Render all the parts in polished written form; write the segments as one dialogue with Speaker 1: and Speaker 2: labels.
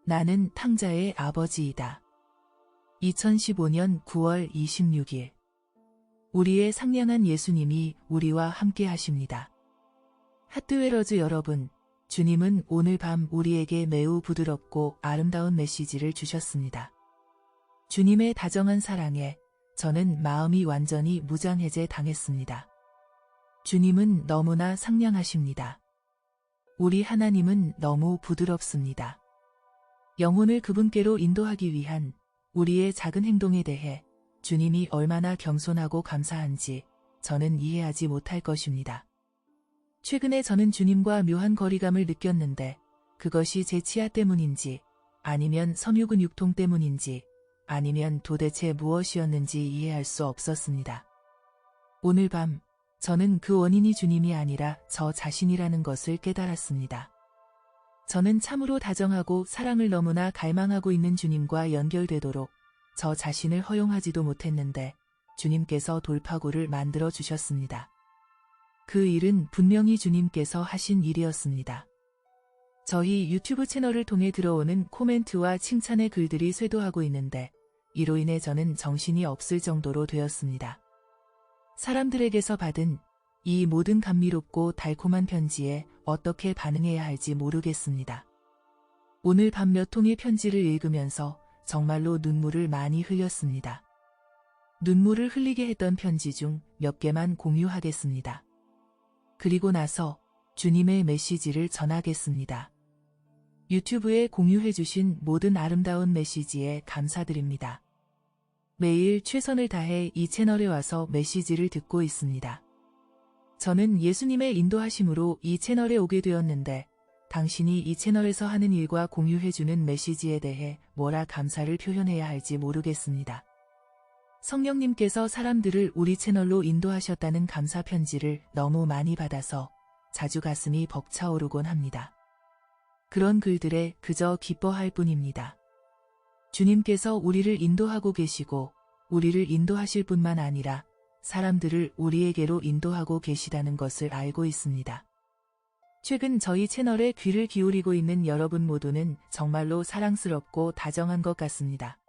Speaker 1: 나는 탕자의 아버지이다. 2015년 9월 26일. 우리의 상냥한 예수님이 우리와 함께 하십니다. 핫드웨러즈 여러분, 주님은 오늘 밤 우리에게 매우 부드럽고 아름다운 메시지를 주셨습니다. 주님의 다정한 사랑에 저는 마음이 완전히 무장해제 당했습니다. 주님은 너무나 상냥하십니다. 우리 하나님은 너무 부드럽습니다. 영혼을 그분께로 인도하기 위한 우리의 작은 행동에 대해 주님이 얼마나 겸손하고 감사한지 저는 이해하지 못할 것입니다. 최근에 저는 주님과 묘한 거리감을 느꼈는데 그것이 제 치아 때문인지 아니면 섬유근 육통 때문인지 아니면 도대체 무엇이었는지 이해할 수 없었습니다. 오늘 밤 저는 그 원인이 주님이 아니라 저 자신이라는 것을 깨달았습니다. 저는 참으로 다정하고 사랑을 너무나 갈망하고 있는 주님과 연결되도록 저 자신을 허용하지도 못했는데 주님께서 돌파구를 만들어 주셨습니다. 그 일은 분명히 주님께서 하신 일이었습니다. 저희 유튜브 채널을 통해 들어오는 코멘트와 칭찬의 글들이 쇄도하고 있는데 이로 인해 저는 정신이 없을 정도로 되었습니다. 사람들에게서 받은 이 모든 감미롭고 달콤한 편지에 어떻게 반응해야 할지 모르겠습니다. 오늘 밤 몇 통의 편지를 읽으면서 정말로 눈물을 많이 흘렸습니다. 눈물을 흘리게 했던 편지 중 몇 개만 공유하겠습니다. 그리고 나서 주님의 메시지를 전하겠습니다. 유튜브에 공유해주신 모든 아름다운 메시지에 감사드립니다. 매일 최선을 다해 이 채널에 와서 메시지를 듣고 있습니다. 저는 예수님의 인도하심으로 이 채널에 오게 되었는데 당신이 이 채널에서 하는 일과 공유해주는 메시지에 대해 뭐라 감사를 표현해야 할지 모르겠습니다. 성령님께서 사람들을 우리 채널로 인도하셨다는 감사 편지를 너무 많이 받아서 자주 가슴이 벅차오르곤 합니다. 그런 글들에 그저 기뻐할 뿐입니다. 주님께서 우리를 인도하고 계시고 우리를 인도하실 뿐만 아니라 사람들을 우리에게로 인도하고 계시다는 것을 알고 있습니다. 최근 저희 채널에 귀를 기울이고 있는 여러분 모두는 정말로 사랑스럽고 다정한 것 같습니다.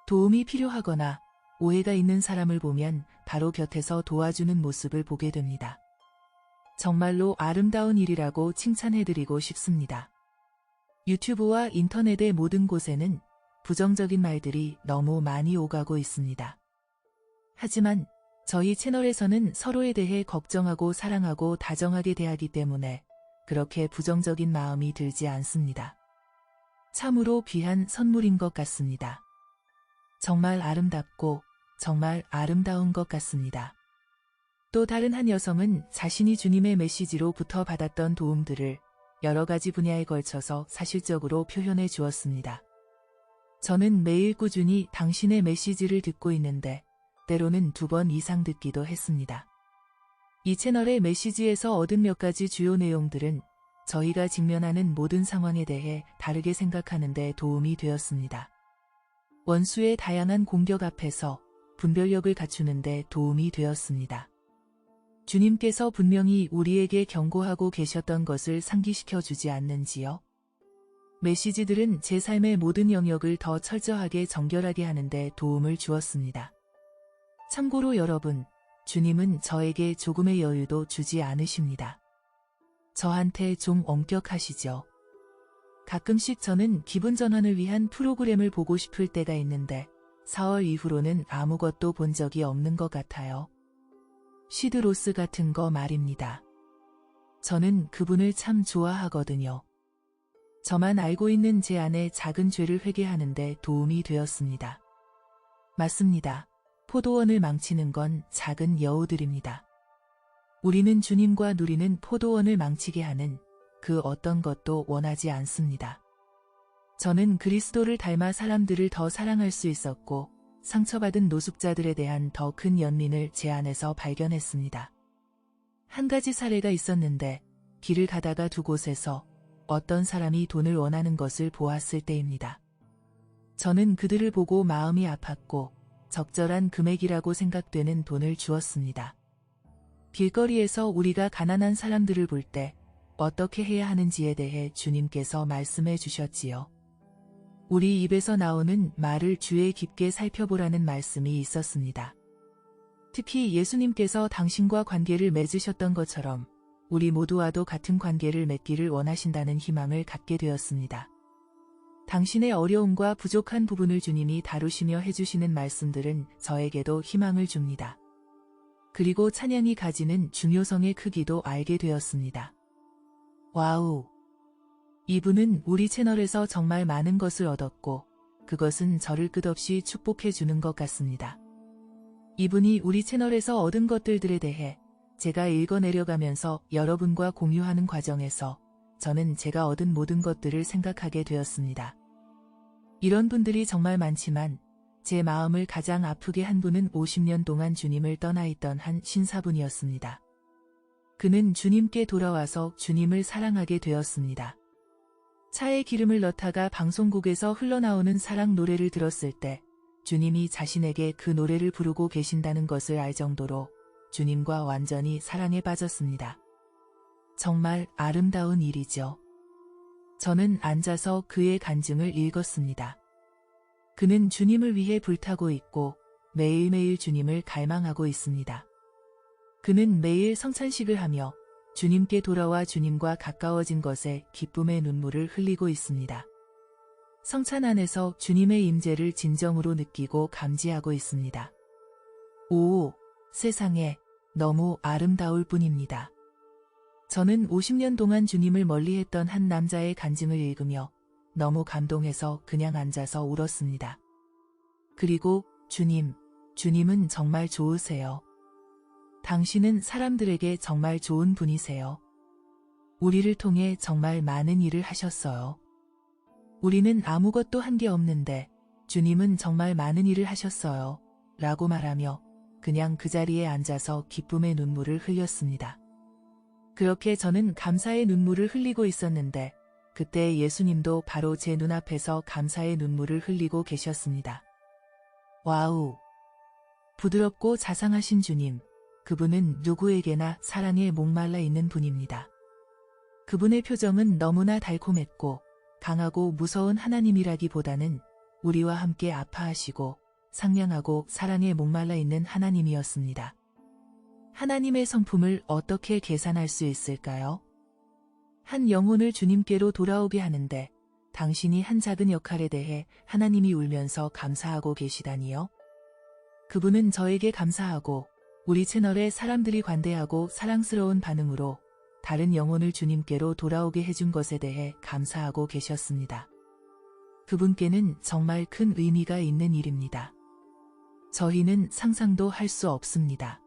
Speaker 1: 도움이 필요하거나 오해가 있는 사람을 보면 바로 곁에서 도와주는 모습을 보게 됩니다. 정말로 아름다운 일이라고 칭찬해드리고 싶습니다. 유튜브와 인터넷의 모든 곳에는 부정적인 말들이 너무 많이 오가고 있습니다. 하지만 저희 채널에서는 서로에 대해 걱정하고 사랑하고 다정하게 대하기 때문에 그렇게 부정적인 마음이 들지 않습니다. 참으로 귀한 선물인 것 같습니다. 정말 아름답고 정말 아름다운 것 같습니다. 또 다른 한 여성은 자신이 주님의 메시지로부터 받았던 도움들을 여러 가지 분야에 걸쳐서 사실적으로 표현해 주었습니다. 저는 매일 꾸준히 당신의 메시지를 듣고 있는데 때로는 2번 이상 듣기도 했습니다. 이 채널의 메시지에서 얻은 몇 가지 주요 내용들은 저희가 직면하는 모든 상황에 대해 다르게 생각하는 데 도움이 되었습니다. 원수의 다양한 공격 앞에서 분별력을 갖추는 데 도움이 되었습니다. 주님께서 분명히 우리에게 경고하고 계셨던 것을 상기시켜 주지 않는지요? 메시지들은 제 삶의 모든 영역을 더 철저하게 정결하게 하는 데 도움을 주었습니다. 참고로 여러분, 주님은 저에게 조금의 여유도 주지 않으십니다. 저한테 좀 엄격하시죠. 가끔씩 저는 기분 전환을 위한 프로그램을 보고 싶을 때가 있는데 4월 이후로는 아무것도 본 적이 없는 것 같아요. 시드로스 같은 거 말입니다. 저는 그분을 참 좋아하거든요. 저만 알고 있는 제 안의 작은 죄를 회개하는 데 도움이 되었습니다. 맞습니다. 포도원을 망치는 건 작은 여우들입니다. 우리는 주님과 누리는 포도원을 망치게 하는 그 어떤 것도 원하지 않습니다. 저는 그리스도를 닮아 사람들을 더 사랑할 수 있었고 상처받은 노숙자들에 대한 더 큰 연민을 제 안에서 발견했습니다. 한 가지 사례가 있었는데 길을 가다가 두 곳에서 어떤 사람이 돈을 원하는 것을 보았을 때입니다. 저는 그들을 보고 마음이 아팠고 적절한 금액이라고 생각되는 돈을 주었습니다. 길거리에서 우리가 가난한 사람들을 볼 때 어떻게 해야 하는지에 대해 주님께서 말씀해 주셨지요. 우리 입에서 나오는 말을 주의 깊게 살펴보라는 말씀이 있었습니다. 특히 예수님께서 당신과 관계를 맺으셨던 것처럼 우리 모두와도 같은 관계를 맺기를 원하신다는 희망을 갖게 되었습니다. 당신의 어려움과 부족한 부분을 주님이 다루시며 해주시는 말씀들은 저에게도 희망을 줍니다. 그리고 찬양이 가지는 중요성의 크기도 알게 되었습니다. 와우! 이분은 우리 채널에서 정말 많은 것을 얻었고 그것은 저를 끝없이 축복해 주는 것 같습니다. 이분이 우리 채널에서 얻은 것들에 대해 제가 읽어내려가면서 여러분과 공유하는 과정에서 저는 제가 얻은 모든 것들을 생각하게 되었습니다. 이런 분들이 정말 많지만 제 마음을 가장 아프게 한 분은 50년 동안 주님을 떠나 있던 한 신사분이었습니다. 그는 주님께 돌아와서 주님을 사랑하게 되었습니다. 차에 기름을 넣다가 방송국에서 흘러나오는 사랑 노래를 들었을 때 주님이 자신에게 그 노래를 부르고 계신다는 것을 알 정도로 주님과 완전히 사랑에 빠졌습니다. 정말 아름다운 일이죠. 저는 앉아서 그의 간증을 읽었습니다. 그는 주님을 위해 불타고 있고 매일매일 주님을 갈망하고 있습니다. 그는 매일 성찬식을 하며 주님께 돌아와 주님과 가까워진 것에 기쁨의 눈물을 흘리고 있습니다. 성찬 안에서 주님의 임재를 진정으로 느끼고 감지하고 있습니다. 오, 세상에 너무 아름다울 뿐입니다. 저는 50년 동안 주님을 멀리했던 한 남자의 간증을 읽으며 너무 감동해서 그냥 앉아서 울었습니다. 그리고 주님은 정말 좋으세요. 당신은 사람들에게 정말 좋은 분이세요. 우리를 통해 정말 많은 일을 하셨어요. 우리는 아무것도 한 게 없는데 주님은 정말 많은 일을 하셨어요. 라고 말하며 그냥 그 자리에 앉아서 기쁨의 눈물을 흘렸습니다. 그렇게 저는 감사의 눈물을 흘리고 있었는데 그때 예수님도 바로 제 눈앞에서 감사의 눈물을 흘리고 계셨습니다. 와우! 부드럽고 자상하신 주님, 그분은 누구에게나 사랑에 목말라 있는 분입니다. 그분의 표정은 너무나 달콤했고 강하고 무서운 하나님이라기보다는 우리와 함께 아파하시고 상냥하고 사랑에 목말라 있는 하나님이었습니다. 하나님의 성품을 어떻게 계산할 수 있을까요? 한 영혼을 주님께로 돌아오게 하는데 당신이 한 작은 역할에 대해 하나님이 울면서 감사하고 계시다니요? 그분은 저에게 감사하고 우리 채널에 사람들이 관대하고 사랑스러운 반응으로 다른 영혼을 주님께로 돌아오게 해준 것에 대해 감사하고 계셨습니다. 그분께는 정말 큰 의미가 있는 일입니다. 저희는 상상도 할 수 없습니다.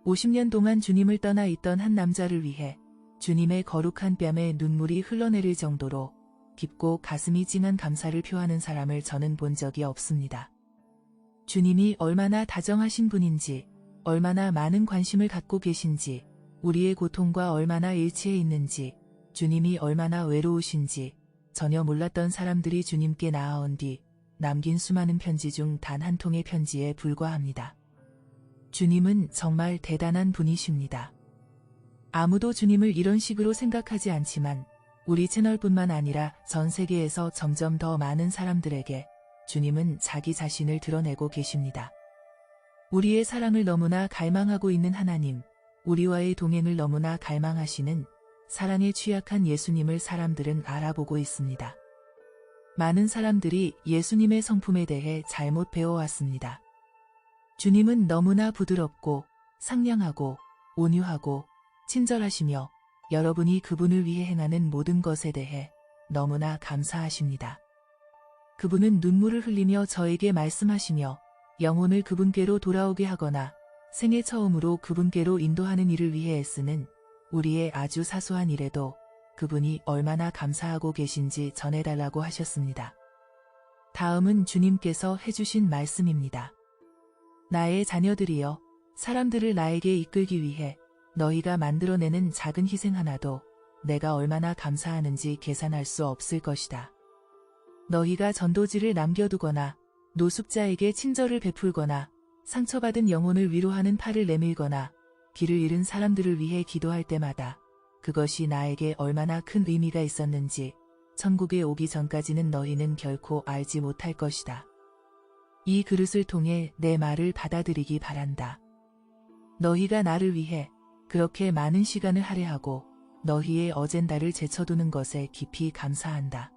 Speaker 1: 50년 동안 주님을 떠나 있던 한 남자를 위해 주님의 거룩한 뺨에 눈물이 흘러내릴 정도로 깊고 가슴이 찡한 감사를 표하는 사람을 저는 본 적이 없습니다. 주님이 얼마나 다정하신 분인지, 얼마나 많은 관심을 갖고 계신지, 우리의 고통과 얼마나 일치해 있는지, 주님이 얼마나 외로우신지 전혀 몰랐던 사람들이 주님께 나아온 뒤 남긴 수많은 편지 중 단 한 통의 편지에 불과합니다. 주님은 정말 대단한 분이십니다. 아무도 주님을 이런 식으로 생각하지 않지만 우리 채널뿐만 아니라 전 세계에서 점점 더 많은 사람들에게 주님은 자기 자신을 드러내고 계십니다. 우리의 사랑을 너무나 갈망하고 있는 하나님, 우리와의 동행을 너무나 갈망하시는 사랑에 취약한 예수님을 사람들은 알아보고 있습니다. 많은 사람들이 예수님의 성품에 대해 잘못 배워왔습니다. 주님은 너무나 부드럽고 상냥하고 온유하고 친절하시며 여러분이 그분을 위해 행하는 모든 것에 대해 너무나 감사하십니다. 그분은 눈물을 흘리며 저에게 말씀하시며 영혼을 그분께로 돌아오게 하거나 생애 처음으로 그분께로 인도하는 일을 위해 애쓰는 우리의 아주 사소한 일에도 그분이 얼마나 감사하고 계신지 전해달라고 하셨습니다. 다음은 주님께서 해주신 말씀입니다. 나의 자녀들이여, 사람들을 나에게 이끌기 위해 너희가 만들어내는 작은 희생 하나도 내가 얼마나 감사하는지 계산할 수 없을 것이다. 너희가 전도지를 남겨두거나 노숙자에게 친절을 베풀거나 상처받은 영혼을 위로하는 팔을 내밀거나 길을 잃은 사람들을 위해 기도할 때마다 그것이 나에게 얼마나 큰 의미가 있었는지 천국에 오기 전까지는 너희는 결코 알지 못할 것이다. 이 그릇을 통해 내 말을 받아들이기 바란다. 너희가 나를 위해 그렇게 많은 시간을 할애하고 너희의 어젠다를 제쳐두는 것에 깊이 감사한다.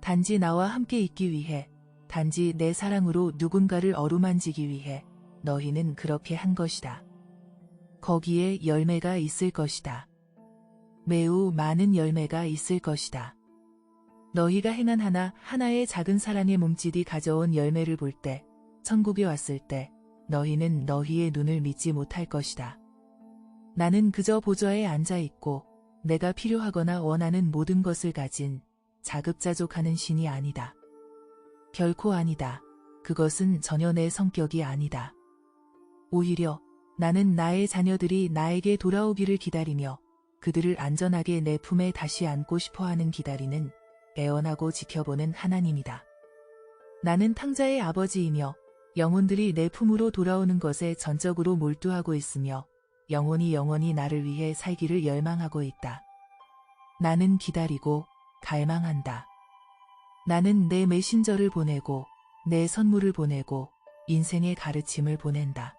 Speaker 1: 단지 나와 함께 있기 위해, 단지 내 사랑으로 누군가를 어루만지기 위해 너희는 그렇게 한 것이다. 거기에 열매가 있을 것이다. 매우 많은 열매가 있을 것이다. 너희가 행한 하나의 작은 사랑의 몸짓이 가져온 열매를 볼 때, 천국에 왔을 때 너희는 너희의 눈을 믿지 못할 것이다. 나는 그저 보좌에 앉아 있고 내가 필요하거나 원하는 모든 것을 가진 자급자족하는 신이 아니다. 결코 아니다. 그것은 전혀 내 성격이 아니다. 오히려 나는 나의 자녀들이 나에게 돌아오기를 기다리며 그들을 안전하게 내 품에 다시 안고 싶어하는 기다리는 애원하고 지켜보는 하나님이다. 나는 탕자의 아버지이며 영혼들이 내 품으로 돌아오는 것에 전적으로 몰두하고 있으며 영원히 나를 위해 살기를 열망하고 있다. 나는 기다리고 갈망한다. 나는 내 메신저를 보내고 내 선물을 보내고 인생의 가르침을 보낸다.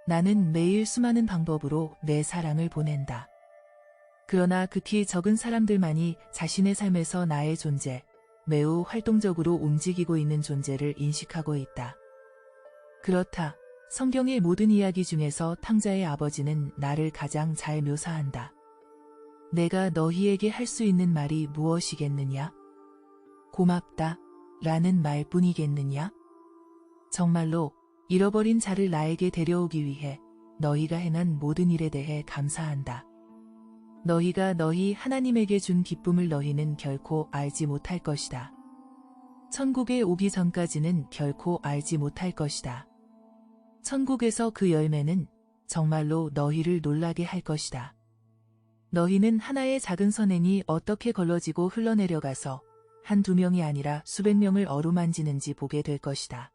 Speaker 1: 나는 매일 수많은 방법으로 내 사랑을 보낸다. 그러나 극히 적은 사람들만이 자신의 삶에서 나의 존재, 매우 활동적으로 움직이고 있는 존재를 인식하고 있다. 그렇다. 성경의 모든 이야기 중에서 탕자의 아버지는 나를 가장 잘 묘사한다. 내가 너희에게 할 수 있는 말이 무엇이겠느냐? 고맙다 라는 말뿐이겠느냐? 정말로 잃어버린 자를 나에게 데려오기 위해 너희가 행한 모든 일에 대해 감사한다. 너희가 너희 하나님에게 준 기쁨을 너희는 결코 알지 못할 것이다. 천국에 오기 전까지는 결코 알지 못할 것이다. 천국에서 그 열매는 정말로 너희를 놀라게 할 것이다. 너희는 하나의 작은 선행이 어떻게 걸러지고 흘러내려가서 한두 명이 아니라 수백 명을 어루만지는지 보게 될 것이다.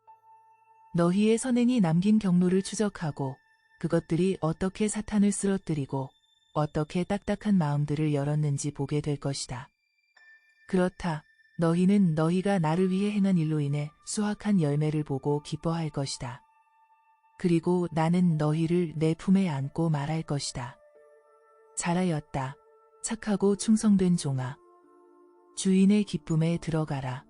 Speaker 1: 너희의 선행이 남긴 경로를 추적하고 그것들이 어떻게 사탄을 쓰러뜨리고 어떻게 딱딱한 마음들을 열었는지 보게 될 것이다. 그렇다. 너희는 너희가 나를 위해 행한 일로 인해 수확한 열매를 보고 기뻐할 것이다. 그리고 나는 너희를 내 품에 안고 말할 것이다. 잘하였다. 착하고 충성된 종아. 주인의 기쁨에 들어가라.